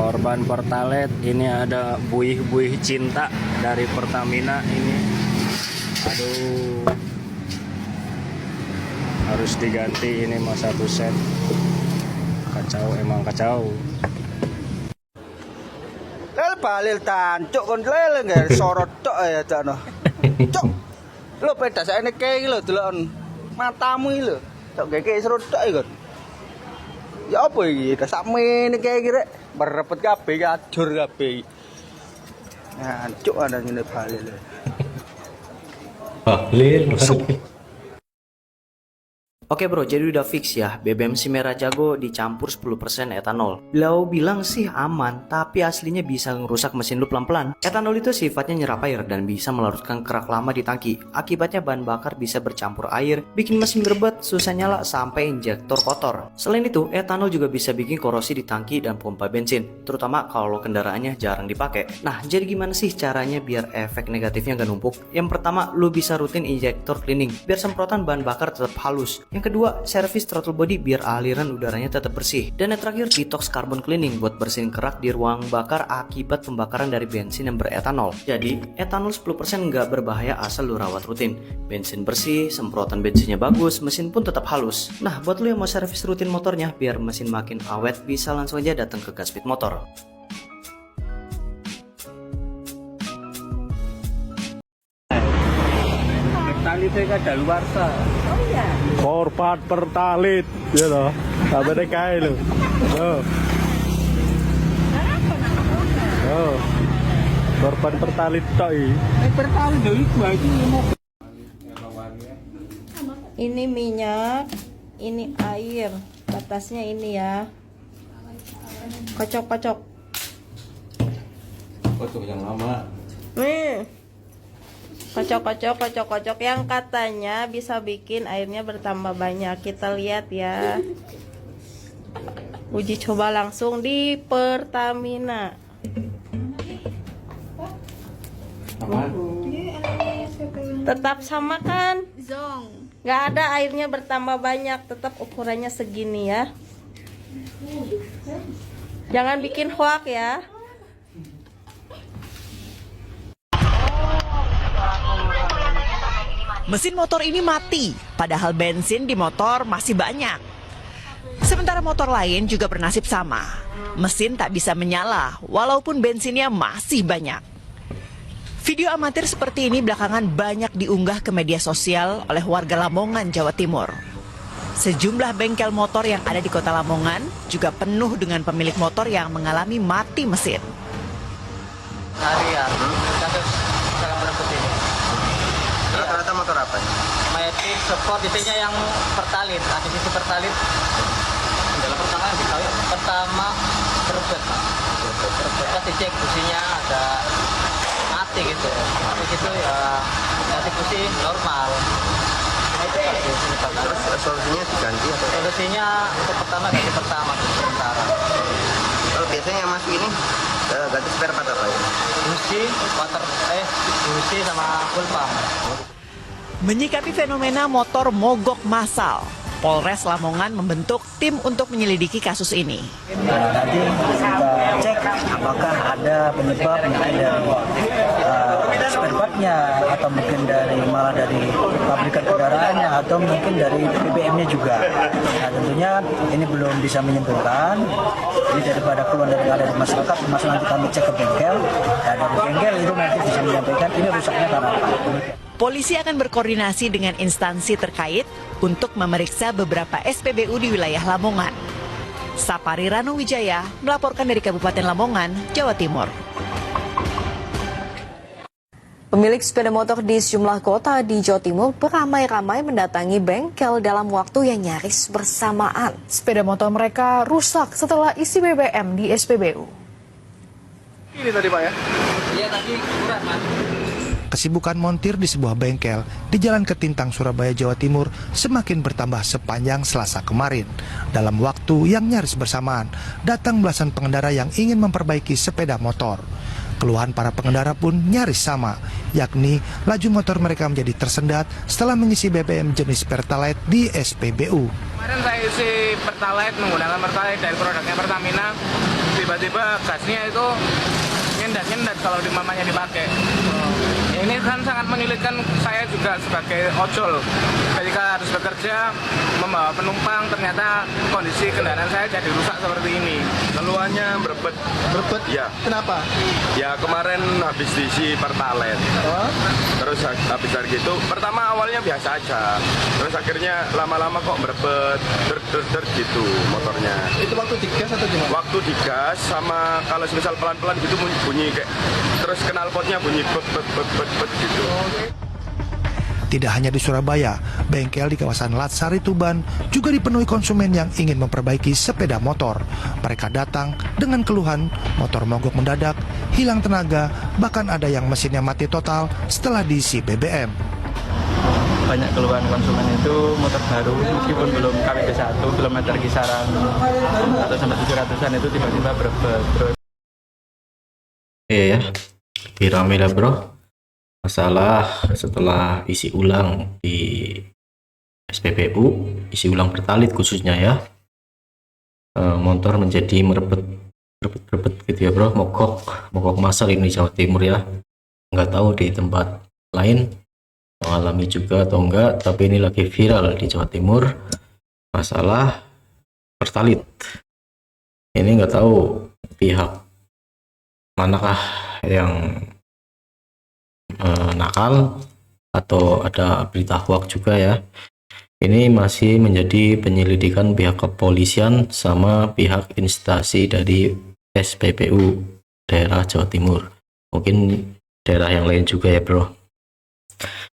Korban Pertalite, ini ada buih-buih cinta dari Pertamina ini. Aduh, harus diganti ini mas satu set. Kacau, emang kacau. Lel balil tancuk kon lel nggak sorot tok ya cakno. Cuk. Lo pedas ene kae lho delokon matamu iki lho. Cok geke serut tok iki kon. Ya apa iki? Sakmene kae iki rek berepet kabeh ajur kabeh. Tancuk ana ngene balil. Balil. Oke bro, jadi udah fix ya, BBM si Merah Jago dicampur 10% etanol. Beliau bilang sih aman, tapi aslinya bisa ngerusak mesin lu pelan-pelan. Etanol itu sifatnya nyerap air dan bisa melarutkan kerak lama di tangki. Akibatnya bahan bakar bisa bercampur air, bikin mesin berbet, susah nyala, sampai injektor kotor. Selain itu, etanol juga bisa bikin korosi di tangki dan pompa bensin, terutama kalau kendaraannya jarang dipakai. Nah, jadi gimana sih caranya biar efek negatifnya gak numpuk? Yang pertama, lu bisa rutin injektor cleaning, biar semprotan bahan bakar tetap halus. Yang kedua, servis throttle body biar aliran udaranya tetap bersih. Dan yang terakhir, detox carbon cleaning buat bersihin kerak di ruang bakar akibat pembakaran dari bensin yang beretanol. Jadi, etanol 10% nggak berbahaya asal lu rawat rutin. Bensin bersih, semprotan bensinnya bagus, mesin pun tetap halus. Nah, buat lu yang mau servis rutin motornya biar mesin makin awet, bisa langsung aja datang ke Gaspeed Motor. Pertalite kadaluwarsa. Korban Pertalite, ya loh. Sampai kae lho. Oh. Korban Pertalite tok iki. Pertalite iku Ini minyak, ini air, batasnya ini ya. Kocok-kocok. Kocok yang lama. Nih. Kocok-kocok yang katanya bisa bikin airnya bertambah banyak. Kita lihat ya. Uji coba langsung di Pertamina. Tetap sama kan? Nggak ada airnya bertambah banyak, tetap ukurannya segini ya. Jangan bikin hoak ya. Mesin motor ini mati, padahal bensin di motor masih banyak. Sementara motor lain juga bernasib sama. Mesin tak bisa menyala, walaupun bensinnya masih banyak. Video amatir seperti ini belakangan banyak diunggah ke media sosial oleh warga Lamongan, Jawa Timur. Sejumlah bengkel motor yang ada di kota Lamongan juga penuh dengan pemilik motor yang mengalami mati mesin. harian. Kasus sangat berebut ini. Rata-rata motor apa? Matic Sport isinya yang Pertalite, ACC Pertalite. Dalam pertama yang ditahu ya? Pertama berebut, Pak. Berebut pas dicek businya ada mati gitu. Habis itu ya ganti busi normal. Terus solusinya diganti atau? Solusinya untuk pertama ganti pertama sementara. Kalau biasanya yang masuk ini ganti spare part apa ya? Busi, busi sama full pump. Menyikapi fenomena motor mogok massal, Polres Lamongan membentuk tim untuk menyelidiki kasus ini. Nanti kita cek apakah ada penyebab mungkin dari spare part-nya atau mungkin malah dari pabrikan kendaraannya atau mungkin dari BBM-nya juga. Nah tentunya ini belum bisa menyimpulkan. Ini daripada keluhan dari masyarakat, termasuk nanti kami cek ke bengkel. Nah dari bengkel itu nanti bisa menyampaikan ini rusaknya karena apa. Polisi akan berkoordinasi dengan instansi terkait untuk memeriksa beberapa SPBU di wilayah Lamongan. Sapari Ranu Wijaya melaporkan dari Kabupaten Lamongan, Jawa Timur. Pemilik sepeda motor di sejumlah kota di Jawa Timur beramai-ramai mendatangi bengkel dalam waktu yang nyaris bersamaan. Sepeda motor mereka rusak setelah isi BBM di SPBU. Ini tadi Pak ya? Iya tadi kurang Mas. Kesibukan montir di sebuah bengkel di Jalan Ketintang, Surabaya, Jawa Timur semakin bertambah sepanjang Selasa kemarin. Dalam waktu yang nyaris bersamaan, datang belasan pengendara yang ingin memperbaiki sepeda motor. Keluhan para pengendara pun nyaris sama, yakni laju motor mereka menjadi tersendat setelah mengisi BBM jenis Pertalite di SPBU. Kemarin saya isi Pertalite, menggunakan Pertalite dari produknya Pertamina. Di tiba-tiba gasnya itu nyendat kalau mamanya dipakai. Ini kan sangat menyulitkan saya juga sebagai ojol ketika harus bekerja membawa penumpang, ternyata kondisi kendaraan saya jadi rusak seperti ini. Keluhannya berbet ya. Kenapa? Ya kemarin habis diisi pertalite. Terus habis dari gitu, pertama awalnya biasa aja. Terus akhirnya lama-lama kok berbet, der gitu motornya. Itu waktu digas atau gimana? Waktu digas sama kalau misal pelan-pelan gitu bunyi kayak, terus knalpotnya bunyi bet gitu. Tidak hanya di Surabaya, bengkel di kawasan Latsari Tuban juga dipenuhi konsumen yang ingin memperbaiki sepeda motor. Mereka datang dengan keluhan motor mogok mendadak, hilang tenaga, bahkan ada yang mesinnya mati total setelah diisi BBM. Banyak keluhan konsumen itu motor baru meskipun belum KWP 1 kilometer kisaran 100-700an itu tiba-tiba berbet. Iya ya, lebih rame lah bro. Masalah setelah isi ulang di SPBU, isi ulang pertalit khususnya ya, motor menjadi merebet gitu ya bro, mogok massal ini Jawa Timur ya. Nggak tahu di tempat lain mengalami juga atau enggak, tapi ini lagi viral di Jawa Timur masalah pertalit. Ini nggak tahu pihak manakah yang nakal atau ada berita hoax juga ya. Ini masih menjadi penyelidikan pihak kepolisian sama pihak instansi dari SPBU daerah Jawa Timur. Mungkin daerah yang lain juga ya bro.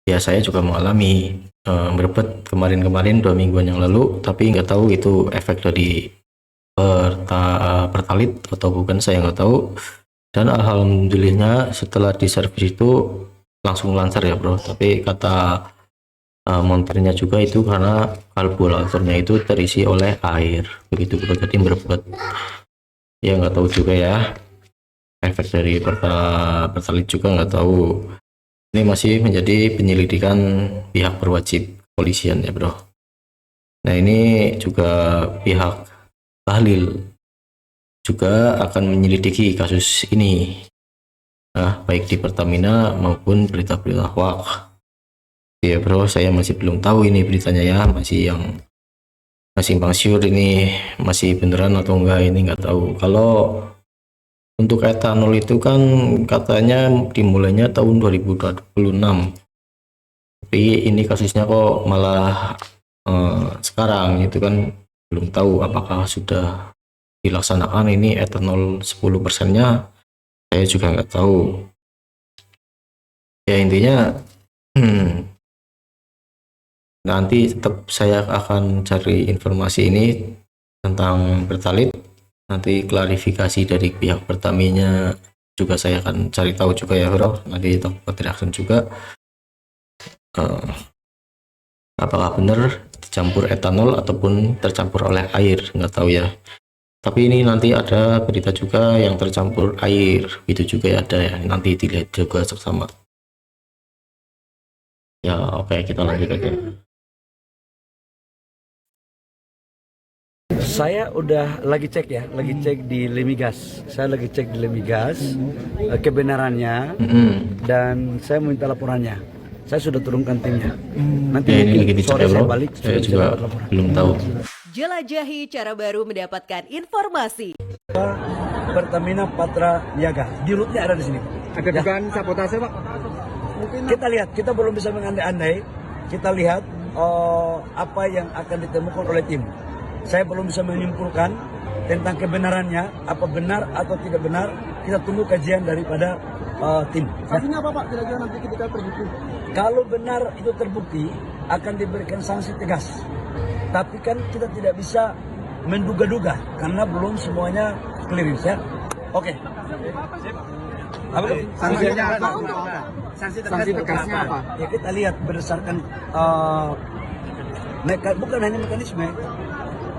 Ya saya juga mengalami berebet kemarin 2 mingguan yang lalu, tapi nggak tahu itu efek dari pertalit atau bukan, saya nggak tahu. Dan alhamdulillahnya setelah diservis itu langsung lancar ya bro, tapi kata montirnya juga itu karena karburatornya itu terisi oleh air begitu bro, jadi berebet ya. Nggak tahu juga ya efek dari pertalit juga nggak tahu. Ini masih menjadi penyelidikan pihak berwajib kepolisian ya bro. Nah ini juga pihak Bahlil juga akan menyelidiki kasus ini, baik di Pertamina maupun berita-berita hoax ya bro. Saya masih belum tahu ini beritanya ya, masih yang simpang siur ini masih beneran atau enggak, ini nggak tahu. Kalau untuk etanol itu kan katanya dimulainya tahun 2026, tapi ini kasusnya kok malah sekarang, itu kan belum tahu apakah sudah dilaksanakan ini etanol 10%-nya, saya juga nggak tahu ya. Intinya nanti tetap saya akan cari informasi ini tentang pertalit, nanti klarifikasi dari pihak Pertamina juga saya akan cari tahu juga ya bro, nanti dapat reaction juga apakah benar dicampur etanol ataupun tercampur oleh air, nggak tahu ya. Tapi ini nanti ada berita juga yang tercampur air, itu juga ada ya, nanti dilihat juga sama. Ya oke, kita lanjut aja. Saya udah lagi cek ya, lagi cek di Lemigas. Saya lagi cek di Lemigas kebenarannya, dan saya minta laporannya. Saya sudah turunkan timnya. Nanti ya, ini lagi dicek sore ya bro. saya balik. Saya juga belum tahu. Jelajahi cara baru mendapatkan informasi. Pertamina Patra Niaga, di rootnya ada di sini. Ada dugaan sabotase pak? Kita lihat, kita belum bisa mengandai-andai. Kita lihat apa yang akan ditemukan oleh tim. Saya belum bisa menyimpulkan tentang kebenarannya, apa benar atau tidak benar. Kita tunggu kajian daripada tim. Sanksinya apa pak? Kira-kira nanti ketika terbukti? Kalau benar itu terbukti, akan diberikan sanksi tegas. Tapi kan kita tidak bisa menduga-duga karena belum semuanya clearance ya. Oke. Apa? Sanksinya apa? Sanksi tegasnya apa? Ya kita lihat berdasarkan bukan hanya mekanisme,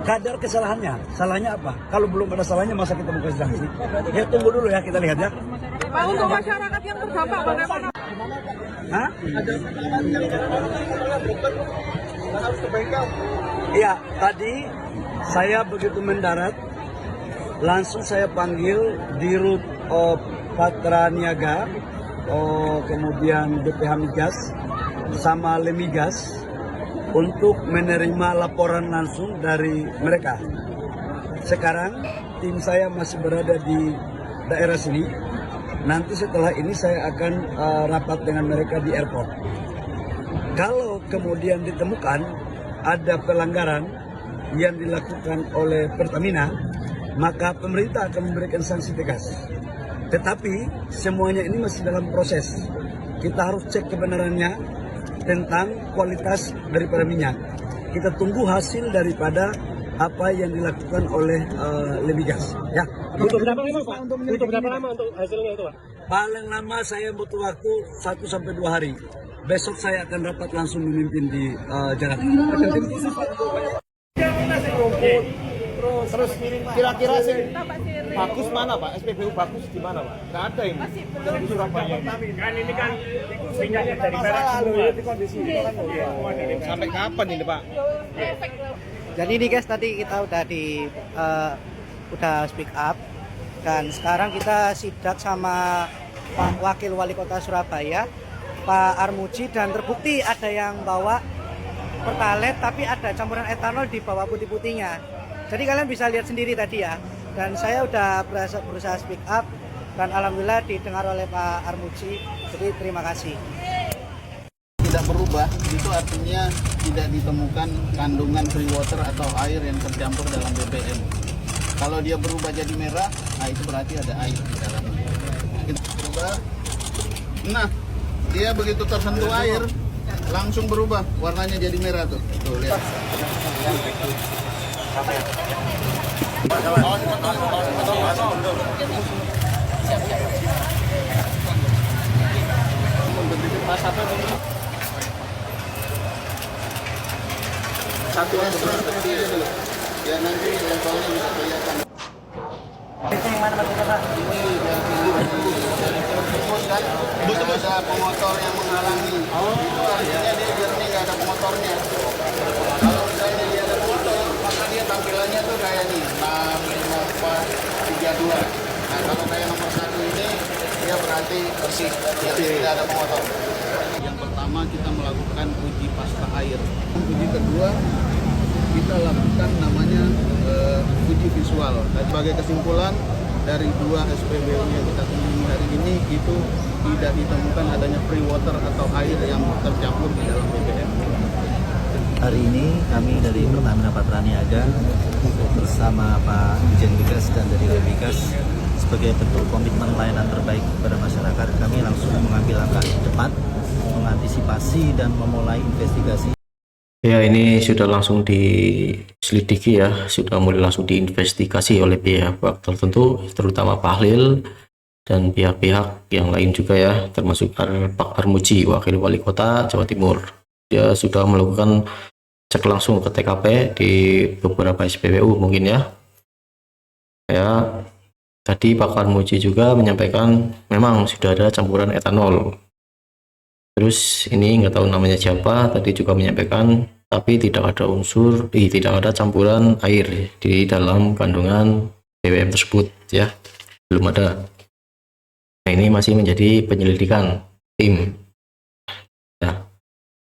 kadar kesalahannya. Salahnya apa? Kalau belum ada salahnya masa kita buka sanksi? Ya tunggu dulu ya, kita lihat ya. Pak, untuk masyarakat yang terdampak bagaimana? Hah? Iya, tadi saya begitu mendarat langsung saya panggil Dirut Patra Niaga, kemudian BPH Migas, sama Lemigas untuk menerima laporan langsung dari mereka. Sekarang tim saya masih berada di daerah sini. Nanti setelah ini saya akan rapat dengan mereka di airport. Kalau kemudian ditemukan ada pelanggaran yang dilakukan oleh Pertamina, maka pemerintah akan memberikan sanksi tegas. Tetapi semuanya ini masih dalam proses. Kita harus cek kebenarannya tentang kualitas daripada minyak. Kita tunggu hasil daripada apa yang dilakukan oleh Lemigas. Ya. Butuh berapa lama Pak? Butuh berapa lama untuk hasilnya itu Pak? Paling lama saya butuh waktu 1-2 hari. Besok saya akan rapat langsung memimpin di Jakarta. Terus kira-kira sih bagus mana Pak? SPBU bagus di mana Pak? Nggak ada ini. Di Surabaya. Kan ini kan minyaknya dari barat semua. Sampai kapan ini Pak? Jadi ini guys, tadi kita udah speak up dan sekarang kita sidak sama Pak Wakil Wali Kota Surabaya, Pak Armuji, dan terbukti ada yang bawa Pertalite tapi ada campuran etanol di bawah putih-putihnya. Jadi kalian bisa lihat sendiri tadi ya. Dan saya udah berusaha speak up dan alhamdulillah didengar oleh Pak Armuji. Jadi terima kasih. Tidak berubah, itu artinya tidak ditemukan kandungan free water atau air yang tercampur dalam BBM. Kalau dia berubah jadi merah, nah itu berarti ada air di dalamnya. Kita berubah. Nah, dia begitu tersentuh air, langsung berubah, warnanya jadi merah tuh. Tuh, lihat. Satu kecil dulu, ya nanti levelnya bisa kelihatan. Itu yang mana Pak? Ini yang dari tersebut kan, ada pemotor yang menghalangi. Itu artinya dia jernih, nggak ada pemotornya. Kalau misalnya dia ada pemotor, maka dia tampilannya tuh kayak nih, 6, 5, 4, 3, 2. Nah kalau kayak nomor 1 ini, dia berarti bersih, tidak ada pemotor. Yang pertama kita melakukan uji pasca air. Uji kedua kita lakukan namanya uji visual. Dan sebagai kesimpulan dari 2 SPBU yang kita temui hari ini itu tidak ditemukan adanya free water atau air yang tercampur di dalam BBM. Hari ini kami dari Pertamina Patra Niaga bersama Pak Dirjen Migas dan dari Lemigas sebagai bentuk komitmen layanan terbaik kepada masyarakat, kami langsung mengambil langkah cepat mengantisipasi dan memulai investigasi. Ya, ini sudah langsung diselidiki ya, sudah mulai langsung diinvestigasi oleh pihak tertentu, terutama Pak Halil dan pihak-pihak yang lain juga ya, termasuk Pak Armuji, Wakil Wali Kota Jawa Timur. Dia sudah melakukan cek langsung ke TKP di beberapa SPBU mungkin ya. Ya, tadi Pak Armuji juga menyampaikan memang sudah ada campuran etanol. Terus ini nggak tahu namanya siapa, tadi juga menyampaikan tapi tidak ada tidak ada campuran air di dalam kandungan BBM tersebut ya, belum ada. Nah ini masih menjadi penyelidikan tim. Nah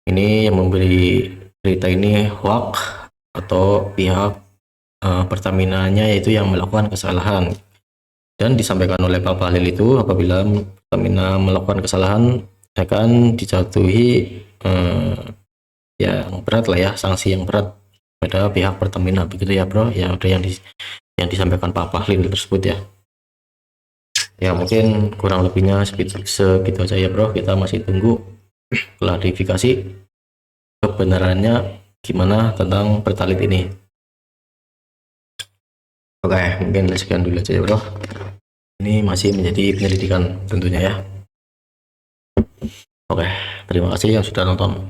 ini yang memberi berita ini hoax atau pihak Pertamina-nya yaitu yang melakukan kesalahan, dan disampaikan oleh Pak Halil itu apabila Pertamina melakukan kesalahan akan dijatuhi yang berat lah ya, sanksi yang berat pada pihak Pertamina, begitu ya bro ya, udah yang disampaikan Pak Halil tersebut ya. Ya mungkin kurang lebihnya segitu aja ya bro, kita masih tunggu klarifikasi kebenarannya gimana tentang Pertalite ini. Oke, mungkin sekian dulu aja ya bro, ini masih menjadi penyelidikan tentunya ya. Oke, terima kasih yang sudah nonton.